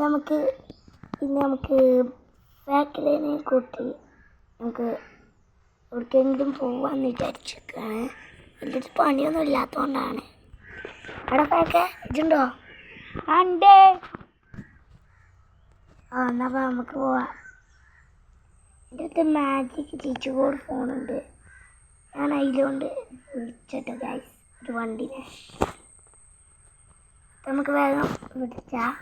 നമുക്ക് ഫാക്ടറിനെ കൂട്ടി നമുക്ക് എവിടേക്കെങ്കിലും പോവാന്ന് വിചാരിച്ചേക്കാണ്. വലിയൊരു പണിയൊന്നും ഇല്ലാത്തതുകൊണ്ടാണ്. അവിടെ ഫാക്ക ഇതുണ്ടോ? ഉണ്ട്. എന്നാൽ നമുക്ക് പോവാം. എൻ്റെ അടുത്ത് മാജിക് ടീച്ചർ ഫോണുണ്ട്. ഞാൻ അതിലുകൊണ്ട് വിളിച്ചിട്ട് ഗൈസ് ഒരു വണ്ടിനെ. നമുക്ക് വേഗം വിളിച്ചാൽ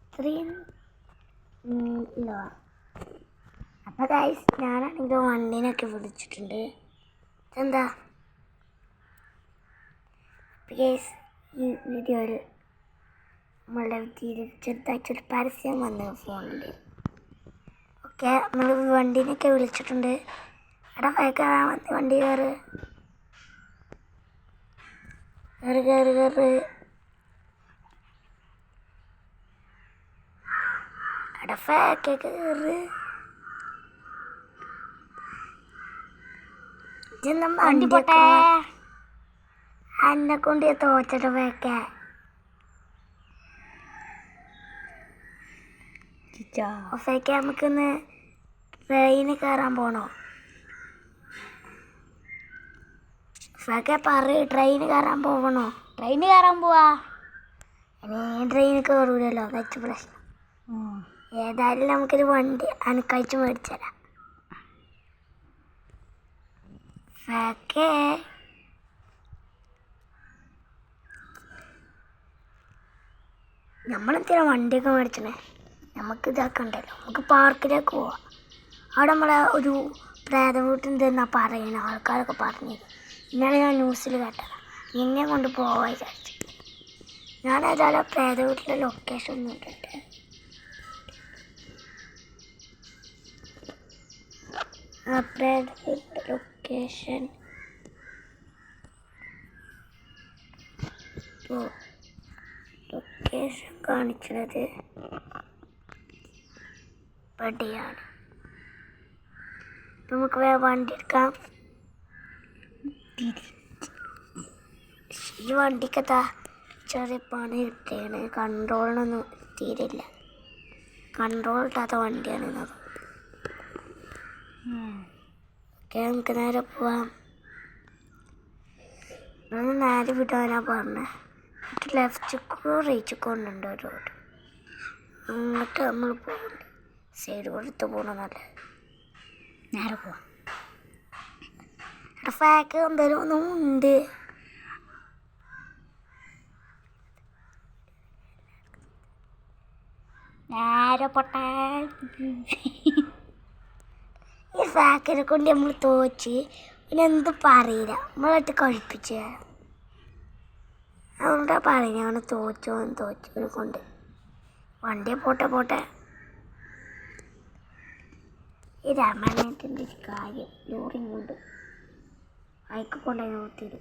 ഇത്രയും ഇല്ലോ. അപ്പോൾ ഗൈസ് ഞാനാണെങ്കിൽ വണ്ടീനൊക്കെ വിളിച്ചിട്ടുണ്ട്. എന്താ ഗൈസ് ഈ വീഡിയോയിൽ നമ്മളുടെ ചെറുതായിട്ടൊരു പരസ്യം വന്നു ഫോണിൽ. ഓക്കെ, നമ്മൾ വണ്ടീനൊക്കെ വിളിച്ചിട്ടുണ്ട്. അവിടെ ഭയങ്കര വണ്ടി കയറ് അവിടെ ഫാക്കൊക്കെ കയറ്. വണ്ടി പോട്ടെ. എന്നെ കൊണ്ട് തോച്ചിട്ട് ഫാക്ക ഫാക്ക നമുക്കിന്ന് ട്രെയിന് കയറാൻ പോണോ? ഫാക്ക പറയ്, ട്രെയിന് കയറാൻ പോകണോ? ട്രെയിന് കയറാൻ പോവാ. ട്രെയിന് കയറൂലല്ലോ, വെച്ച പ്രശ്നം. ഏതായാലും നമുക്കൊരു വണ്ടി അനക്കഴിച്ച് മേടിച്ചരാം. ഫാക്കേ നമ്മളെന്തിനാ വണ്ടിയൊക്കെ മേടിച്ചണേ? നമുക്ക് ഇതാക്കണ്ടല്ലോ. നമുക്ക് പാർക്കിലേക്ക് പോവാം. അവിടെ നമ്മളെ ഒരു പ്രേത വീട്ടിൽ പറയണ ആൾക്കാരൊക്കെ പറഞ്ഞു. ഇന്നലെ ഞാൻ ന്യൂസിൽ കേട്ടതാണ്. എന്നെ കൊണ്ട് പോവാൻ വിചാരിച്ചു. ഞാൻ ഏതായാലും പ്രേത വീട്ടിലെ ലൊക്കേഷൻ ഒന്നും ഇട്ടിട്ട് പ്രേത വീട്ടിലെ ലൊക്കേഷൻ കാണിക്കുന്നത് പടിയാണ്. നമുക്ക് വേറെ വണ്ടി എടുക്കാം. ഈ വണ്ടിക്കത്താ ചെറിയ പണി കിട്ടിയാണ്. കൺട്രോളിനൊന്നും തീരില്ല. കൺട്രോൾ ഇട്ടാത്ത വണ്ടിയാണെന്നത്. ഓക്കെ, നമുക്ക് നേരെ പോവാം. നേരെ വിടാനാ പറഞ്ഞത്. ലെഫ്റ്റ് റീച്ചിക്കൊണ്ടുണ്ട് ഒരു റോഡ്. അങ്ങോട്ട് നമ്മൾ പോകുന്നുണ്ട്. സൈഡ് കൊടുത്ത് പോകണമെന്നല്ല, നേരെ പോവാം. ഫാക്ക് എന്തായാലും ഒന്നും ഉണ്ട്. നേരെ പൊട്ടേ. ഈ ഫാക്കിനെ കൊണ്ട് നമ്മൾ തോച്ച് പിന്നെ എന്ത് പറയില്ല. നമ്മളായിട്ട് കഴിപ്പിച്ച് അതുകൊണ്ടാ പറയുന്നത് അങ്ങനെ തോച്ചവനെ കൊണ്ട്. വണ്ടിയെ പോട്ടെ. ഈ രമണേറ്റിൻ്റെ കാര്യം ലോറിയും കൊണ്ട് അയക്ക് കൊണ്ടുപോയി നോക്കിയത്.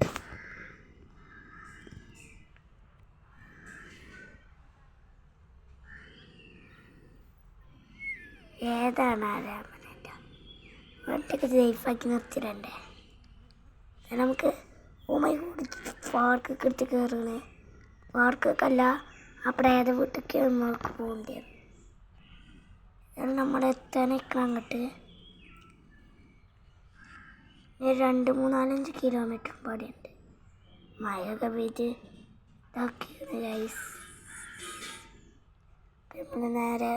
ഏതാണ് ആ രമണേറ്റ? ഒറ്റയ്ക്ക് സേഫാക്കി നിർത്തിരണ്ടേ? നമുക്ക് പാർക്കൊക്കെ എടുത്ത് കയറണേ. പാർക്കൊക്കെ അല്ല, ആ പ്രേത വീട്ടിലേക്ക് നമ്മൾക്ക് പോകേണ്ടത്. നമ്മൾ എത്താനേക്കണം അങ്ങോട്ട്. 2-3-4-5 കിലോമീറ്റർ പാടിയുണ്ട്. മഴയൊക്കെ പെയ്ത് ഇതാക്കിയത് ഗൈസ്. നമ്മൾ നേരെ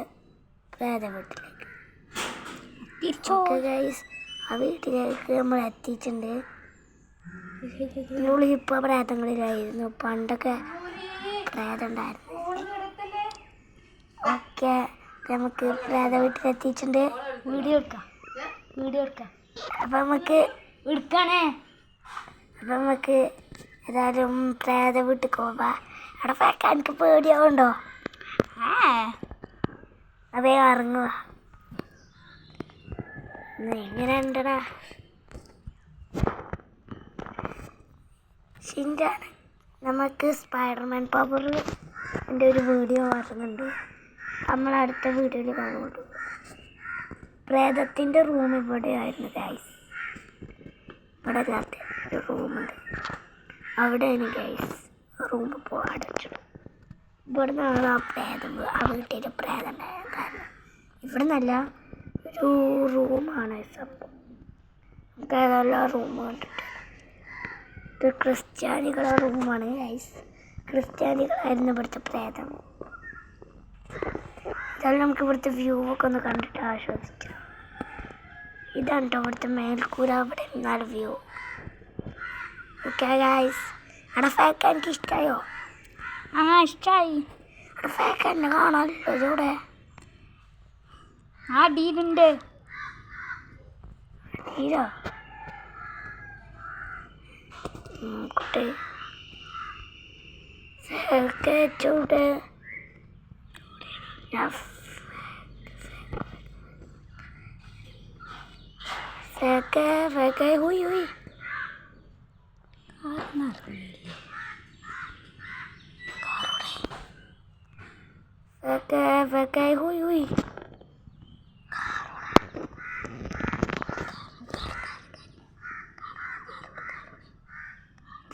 പ്രേത വീട്ടിലേക്ക് തിരിച്ചോക്കെ ഗൈസ്. ആ വീട്ടിലേക്ക് നമ്മൾ എത്തിയിട്ടുണ്ട്. ഇപ്പോൾ പ്രേതങ്ങളിലായിരുന്നു. പണ്ടൊക്കെ പ്രേതം ഉണ്ടായിരുന്നു. ഓക്കെ, നമുക്ക് പ്രേത വീട്ടിലെത്തിയിട്ടുണ്ട്. വീഡിയോ എടുക്കാം. അപ്പം നമുക്ക് ഏതായാലും പ്രേത വീട്ടിൽ പോവാം. അവിടെ ഫാക്ക എനിക്ക് പേടിയാവുണ്ടോ? അതേ ഇറങ്ങുക. എങ്ങനെ ഉണ്ടടാ ഷിൻചാൻ? നമുക്ക് സ്പൈഡർമാൻ പവർ എൻ്റെ ഒരു വീഡിയോ വരുന്നുണ്ട്. നമ്മളടുത്ത വീഡിയോയിൽ കാണുള്ളൂ. പ്രേതത്തിൻ്റെ റൂം ഇവിടെ ആയിരുന്നു ഗൈസ്. ഇവിടെ ഒരു റൂമുണ്ട്. അവിടെയാണ് ഗൈസ് റൂമിൽ പോകാൻ അടച്ചിടും. ഇവിടെ നിന്നാണ് ആ പ്രേതം ആ വീട്ടിൽ പ്രേതം ഉണ്ടായ കാരണം. ഇവിടെ നിന്നല്ല, ഒരു റൂമാണ് സംഭവം. നമുക്ക് ഏതെല്ലാം റൂം കണ്ടിട്ട് ഇത് ക്രിസ്ത്യാനികളുടെ റൂമാണ് ഗൈസ്. ക്രിസ്ത്യാനികളായിരുന്നു ഇവിടുത്തെ പ്രേതം. ഇതെല്ലാം നമുക്ക് ഇവിടുത്തെ വ്യൂ ഒക്കെ ഒന്ന് കണ്ടിട്ട് ആസ്വദിക്കാം. ഇതാണ് കേട്ടോ ഇവിടുത്തെ മേൽക്കൂര. അവിടെ നിന്നാലും വ്യൂ. ഓക്കെ ഗൈസ്, അവിടെ ഫാക്ക എനിക്ക് ഇഷ്ടമായോ? ഇഷ്ടമായി. അവിടെ ഫാക്ക എന്നെ കാണാമല്ലോ ഇതൂടെ. ആ ഡീലുണ്ട്. ഡീലോ കുട്ടി ഫാക്ക ചൂട് ഫാക്ക ഹുയ് ഹുയ് ഫാക്ക ഹുയ് ഹുയ്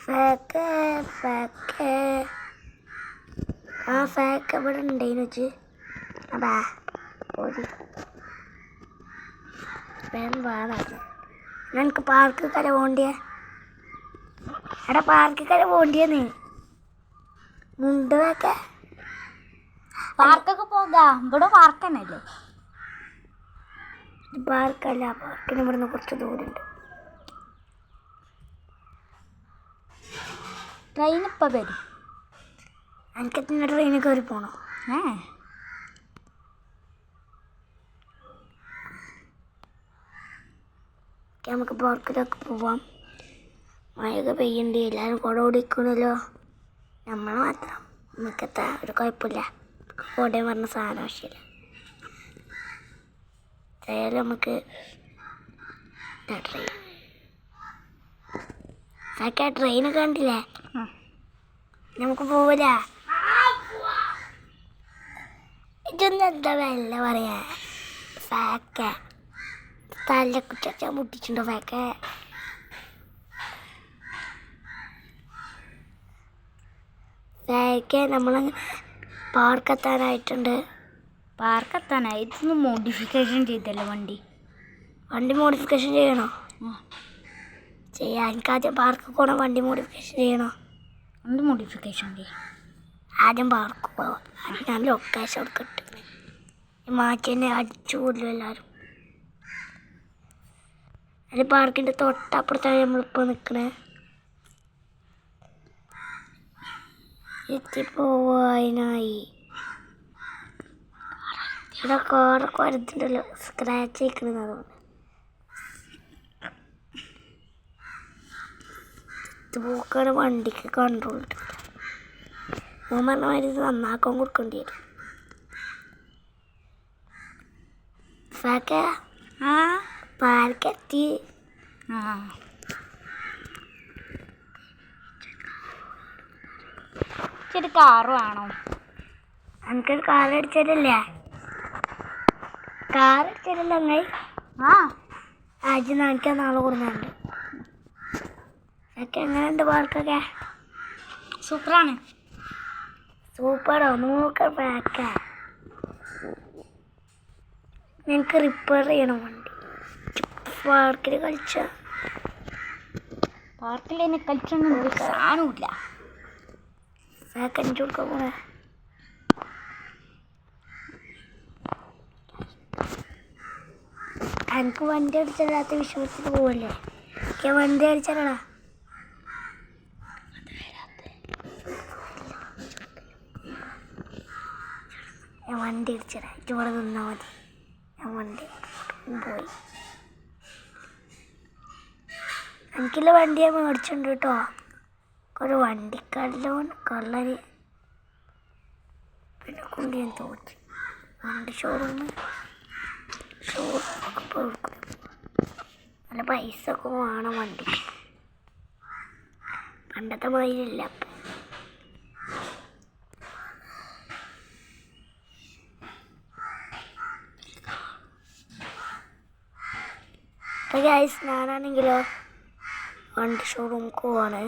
ഫാക്ക ആ ഫാക്ക ഇവിടെ ഉണ്ടേന്ന് വെച്ച് അതാ ഓടി വേണം. എനിക്ക് പാർക്ക് കര പോണ്ടിയേ. എടാ പാർക്ക് കര പോണ്ടിയെന്ന് മുണ്ട് വെക്ക. പാർക്കൊക്കെ പോകാം. ഇവിടെ പാർക്ക് തന്നെയല്ലേ? പാർക്കല്ല, പാർക്കിന് ഇവിടുന്ന് കുറച്ച് ദൂരമുണ്ട്. ട്രെയിൻ ഇപ്പം വരും. എനിക്ക് തന്നെ ട്രെയിനിൽ കയറി പോകണോ? നമുക്ക് പാർക്കിലൊക്കെ പോവാം. മഴയൊക്കെ പെയ്യണ്ട്, എല്ലാവരും കുട ഓടിക്കണല്ലോ. നമ്മൾ മാത്രം നമുക്കെത്താ ഒരു കുഴപ്പമില്ല. കുടയും പറഞ്ഞ സാധനം ആവശ്യമില്ല. ഏതായാലും നമുക്ക് ട്രെയിൻ ട്രെയിനൊക്കെ കണ്ടില്ലേ? നമുക്ക് പോവില്ല. ഇതൊന്നും എന്താ വെല്ല പറയാ ഫാക്ക തല കുച്ച മുട്ടിച്ചുണ്ടോ ഫാക്ക? ഫാക്ക നമ്മളങ്ങനെ പാർക്കെത്താനായിട്ടുണ്ട്. പാർക്കെത്താനായി. ഇതൊന്ന് മോഡിഫിക്കേഷൻ ചെയ്തല്ലോ വണ്ടി മോഡിഫിക്കേഷൻ ചെയ്യണോ? ചെയ്യാം. എനിക്കാദ്യം പാർക്ക് പോകണം. വണ്ടി മോഡിഫിക്കേഷൻ ചെയ്യണോ? വണ്ടി മോഡിഫിക്കേഷൻ ചെയ്യും. ആദ്യം പാർക്ക് പോവാം. ഞാൻ ലൊക്കേഷൻ കൊടുക്കട്ടെ. മാറ്റി തന്നെ അടിച്ചു കൊല്ലും എല്ലാവരും. അതിൽ പാർക്കിൻ്റെ തൊട്ടപ്പുറത്താണ് നമ്മളിപ്പോൾ നിൽക്കണേ. എത്തിപ്പോവാനായി. ഇവിടെ കാറൊക്കെ വരുന്നുണ്ടല്ലോ, സ്ക്രാച്ച് ആയിക്കണെന്ന്. അതുകൊണ്ട് ഇത് പോക്കാണ് വണ്ടിക്ക് കൺട്രോൾ കിട്ടില്ല. ഞാൻ പറഞ്ഞ മാതിരി ഇത് നന്നാക്കാൻ കൊടുക്കേണ്ടി വരും. ഫാക്ക പാർക്കെത്തി. ശരി, കാറ് വേണോ? എനിക്കൊരു കാർ അടിച്ചിട്ടില്ലേ? കാർ അടിച്ചിട്ടില്ല അങ്ങനെ. ആദ്യം എനിക്ക് നാളെ കൊടുക്കുന്നുണ്ട്. ഒക്കെ എങ്ങനെയുണ്ട് പാർക്കൊക്കെ? സൂപ്പറാണ്. സൂപ്പറോ? നോക്ക ഫാക്ക ഞങ്ങൾക്ക് റിപ്പയർ ചെയ്യണം വണ്ടി. പാർക്കിൽ കളിച്ച പാർക്കിൽ തന്നെ കളിച്ചൊന്നും ഒരു സാധനമില്ല. ഫാക്ക അഞ്ചു കൊടുക്കാൻ പോണേ. എനിക്ക് വണ്ടി അടിച്ചിടാത്ത വിശ്വാസത്തിൽ പോവല്ലേ? വണ്ടി അടിച്ചാലടാ. ഞാൻ വണ്ടി അടിച്ചിടാ. ഇവിടെ നിന്നാൽ മതി. ഞാൻ വണ്ടി പോയി. എനിക്കുള്ള വണ്ടി ഞാൻ മേടിച്ചിട്ടുണ്ട് കേട്ടോ. ഒരു വണ്ടിക്കല്ലോൺ കള്ളന് പിന്നെ കൊണ്ട് ഞാൻ തോറ്റി. വണ്ടി ഷോറൂമൊക്കെ പോയി നല്ല പൈസ ഒക്കെ വേണം വണ്ടി. പണ്ടത്തെ മാതിരില്ല. ഗൈസ്, ഞാനാണെങ്കിലോ വണ്ടി ഷോറൂമിൽ പോവാണ്.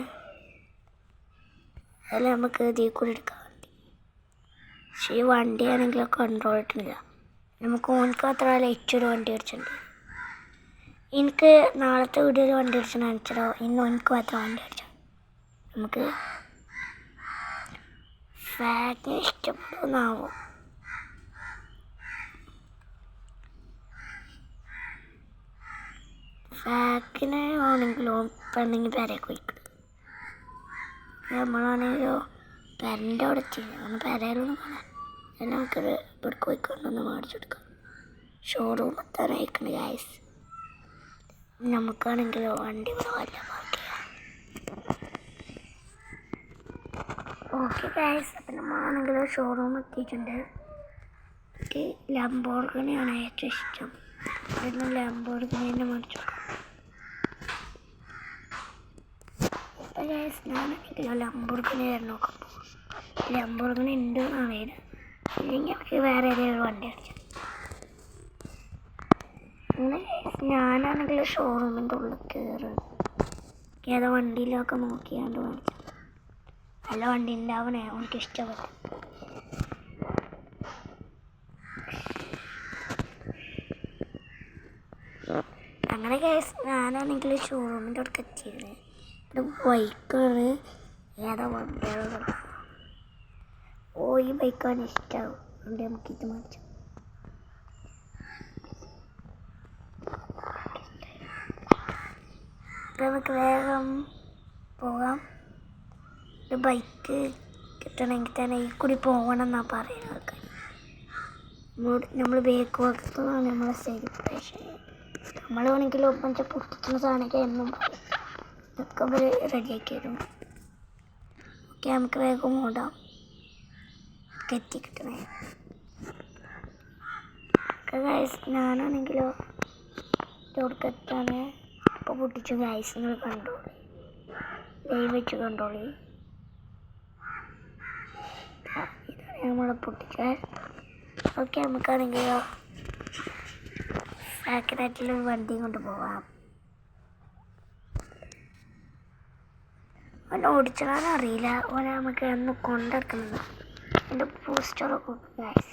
അതല്ല നമുക്ക് ഇതിൽ കൂടി എടുക്കാൻ വണ്ടി. പക്ഷേ ഈ വണ്ടിയാണെങ്കിലും കൺട്രോൾ കിട്ടുന്നില്ല. നമുക്ക് ഓനക്ക് അത്ര ലൈറ്റൊരു വണ്ടി അടിച്ചിട്ടുണ്ട്. എനിക്ക് നാളത്തെ വീഡിയോയിൽ വണ്ടി അടിച്ചാൽ അയച്ചോ. ഇന്ന് ഓനക്ക് മാത്രം വണ്ടി അടിച്ചാൽ നമുക്ക് ഫാറ്റിന് ഇഷ്ടപ്പെടുന്നാവും. ഫാക്കിന് ആണെങ്കിലോ പെണ്ണെങ്കിൽ പെരയൊക്കെ വയ്ക്കും. നമ്മളാണെങ്കിലോ പെരൻ്റെ അവിടെ ചെയ്യുന്നത് അങ്ങനെ പെരയിലൊന്നും കാണാൻ എന്നെ നമുക്കൊരു ഇവിടേക്ക് പോയിക്കൊണ്ടൊന്ന് മേടിച്ചെടുക്കാം. ഷോറൂം എത്താൻ അയക്കണ ഗൈസ്. നമുക്കാണെങ്കിലോ വണ്ടി ഇവിടെ വല്ല പാർക്ക് ചെയ്യാം. ഓക്കെ ഗൈസ്, അപ്പം നമ്മളാണെങ്കിലോ ഷോറൂം എത്തിയിട്ടുണ്ട്. എനിക്ക് ലംബോർഗിനിയാണ് ഏറ്റവും ഇഷ്ടം. അതിന് ലംബോർഗിനി തന്നെ മേടിച്ചെടുക്കാം. അപ്പം ഗൈസ് ഞാനാണെങ്കിലോ ലംബോർഗിനി നോക്കാം. ലംബോർഗിനി ഉണ്ട് എന്നാണ് ഇല്ലെങ്കിൽ എനിക്ക് വേറെ ഏതെങ്കിലും വണ്ടി അടിച്ചു. അങ്ങനെ ഞാനാണെങ്കിൽ ഷോറൂമിൻ്റെ ഉള്ളിൽ കയറും. ഏതോ വണ്ടിയിലൊക്കെ നോക്കിയാണ്ട് മേടിച്ചു. നല്ല വണ്ടി ഉണ്ടാവണേ എനിക്ക് ഇഷ്ടപ്പെട്ടു. അങ്ങനെ കേസ് ഞാനാണെങ്കിൽ ഷോറൂമിൻ്റെ അടുത്ത് എത്തിയത്. ഇത് ബൈക്കാണ്. ഏതോ വണ്ടികളൊക്കെ ഈ ബൈക്കാണ് ഇഷ്ടമാവും. അതുകൊണ്ട് നമുക്കിത് മേടിച്ചു. അപ്പം നമുക്ക് വേഗം പോകാം. ഒരു ബൈക്ക് കിട്ടണമെങ്കിൽ തന്നെ ഈ കൂടി പോകണം എന്നാണ് പറയുന്നത് ആൾക്കാർ. നമ്മൾ ബേക്ക് വക്കത്താണ് നമ്മളെ സെലിബ്രേഷൻ. നമ്മൾ വേണമെങ്കിൽ ഒപ്പം പൊട്ടിക്കുന്ന സാധനമൊക്കെ എന്നും പറയും. ഇതൊക്കെ അവർ റെഡിയാക്കി വരും. ഓക്കെ, നമുക്ക് വേഗം ഓടാം. എത്തി കിട്ടണേ ഞാനാണെങ്കിലോ ഇവിടേക്കെത്താണ്. അപ്പോൾ പൊട്ടിച്ചു ഗൈസ്, നിങ്ങൾ കണ്ടോളി, ലൈവ് വെച്ച് കണ്ടോളി. ഇതാണ് നമ്മളെ പൊട്ടിച്ചാൽ. ഓക്കെ, നമുക്കാണെങ്കിലോ ഫാക്ടറിയിലൊരു വണ്ടിയും കൊണ്ട് പോവാം. ഓനെ ഓടിച്ചാലറിയില്ല. ഓനെ നമുക്ക് ഒന്ന് കൊണ്ടിറക്കുന്നത്. എൻ്റെ പോസ്റ്ററൊക്കെ ഗൈസ്.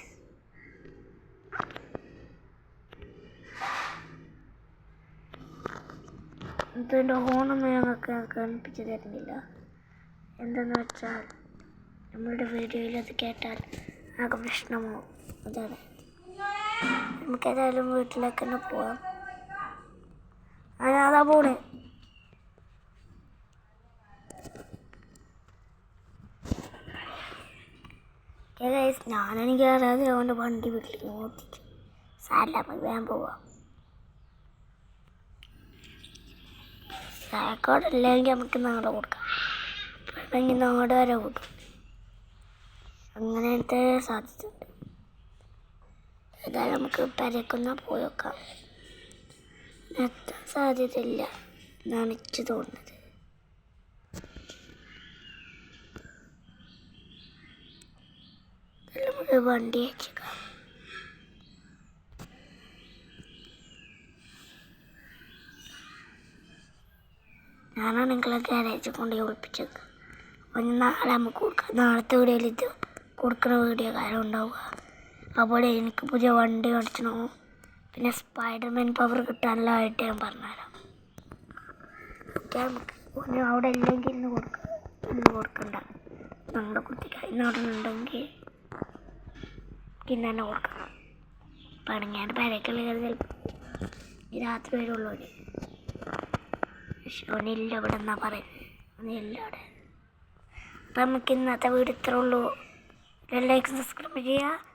ഇതിൻ്റെ ഹോണൊന്നും ഞങ്ങൾക്ക് കാണിപ്പിച്ച് തരുന്നില്ല. എന്തെന്ന് വെച്ചാൽ നമ്മളുടെ വീഡിയോയിൽ അത് കേട്ടാൽ ആകെ പ്രശ്നമോ. അതാണ് നമുക്കേതായാലും വീട്ടിലേക്ക് തന്നെ പോവാം. അതാ പോണേ. ഞാനാണെങ്കിൽ അറിയാതെ അവൻ്റെ വണ്ടി വീട്ടിലേക്ക് നോക്കിച്ചു. സാരില്ല, വേഗം പോവാം. ചായക്കോട് ഇല്ലെങ്കിൽ നമുക്ക് നാട് കൊടുക്കാം. വേണമെങ്കിൽ നാട് വരെ കൂട്ടും. അങ്ങനത്തെ സാധ്യതയുണ്ട്. ഏതായാലും നമുക്ക് പെരക്കൊന്ന് പോയി നോക്കാം. എത്താൻ സാധ്യതയില്ല എന്നാണ് എനിക്ക് തോന്നുന്നത്. നമുക്ക് വണ്ടി അയച്ചേക്കാം. ഞാനാണെങ്കിൽ ഗാരേജിൽ കൊണ്ട് ഒളിപ്പിച്ചേക്കാം. ഒന്ന് നാളെ നമുക്ക് കൊടുക്കാം. നാളത്തെ വീഡിയോയിൽ ഇത് കൊടുക്കുന്ന വീഡിയോ കാര്യം ഉണ്ടാവുക. അപ്പോൾ എനിക്ക് പുതിയ വണ്ടി മേടിച്ചണോ, പിന്നെ സ്പൈഡർമാൻ പവർ കിട്ടാനുള്ളതായിട്ട് ഞാൻ പറഞ്ഞുതരാം. ഓക്കെ, നമുക്ക് ഒന്ന് അവിടെ ഇല്ലെങ്കിൽ ഇന്ന് കൊടുക്കണ്ട. ഞങ്ങളുടെ കുട്ടിക്ക് ഇന്ന് അവിടെ ഉണ്ടെങ്കിൽ ഇന്ന് തന്നെ കൊടുക്കണം. പണങ്ങാൻ പരക്കുള്ള ചിലപ്പോൾ രാത്രി വരുള്ളൂ. ഓനില്ല ഇവിടെ എന്നാ പറയുന്നത്. ഓനില്ല അവിടെ. അപ്പം നമുക്ക് ഇന്നത്തെ വീഡിയോ ഇത്രേ ഉള്ളൂ. ലൈക്ക് സബ്സ്ക്രൈബ് ചെയ്യുക.